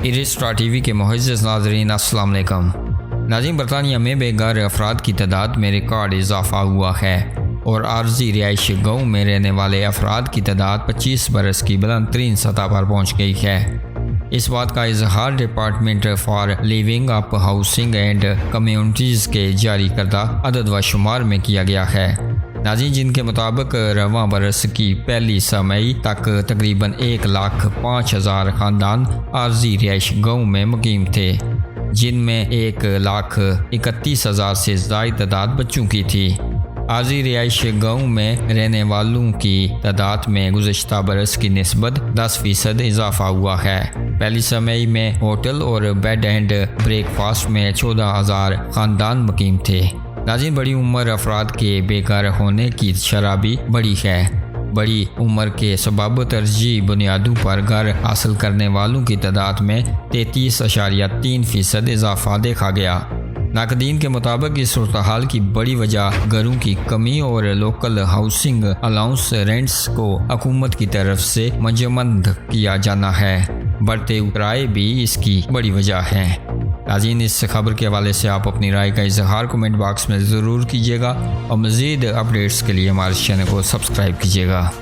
इरिस्ट्रा TV के मुअज़्ज़ज़ नाज़रीन अस्सलाम वालेकुम। नाज़रीन, बरतानिया में बेघर अफराद की तादाद में रिकॉर्ड इजाफा हुआ है और आर्जी रिहाइश गाँव में रहने वाले अफराद की तादाद 25 बरस की बुलंद तरीन सतह पर पहुँच गई है। इस बात का इजहार department for living up housing and communities के जारी करदा अदद व शुमार में किया गया है। नाज़रीन, जिनके मुताबिक रवां बरस की पहली मई तक तकरीबन 1,05,000 ख़ानदान आर्जी रिहाइश गाँव में मुकीम थे, जिनमें 1,31,000 से ज़ायद तादाद बच्चों की थी। आर्जी रिहाइश गाँव में रहने वालों की तादाद में गुज़श्ता बरस की निस्बत 10% इजाफा हुआ है। पहली मई में होटल और बेड एंड ब्रेकफास्ट में 14,000 ख़ानदान मुकीम थे। नाज़रीन, बड़ी उम्र अफराद के बेकार होने की शरह भी बड़ी है। बड़ी उम्र के सबब तरजीही बुनियादों पर घर हासिल करने वालों की तादाद में 33.3% इजाफा देखा गया। नाकदीन के मुताबिक इस सूरत हाल की बड़ी वजह घरों की कमी और लोकल हाउसिंग अलाउंस रेंट्स को हुकूमत की तरफ से मंजमंद किया जाना है। बढ़ते किराए भी इसकी बड़ी वजह है। नाज़रीन, इस खबर के हवाले से आप अपनी राय का इजहार कमेंट बॉक्स में ज़रूर कीजिएगा और मज़ीद अपडेट्स के लिए हमारे चैनल को सब्सक्राइब कीजिएगा।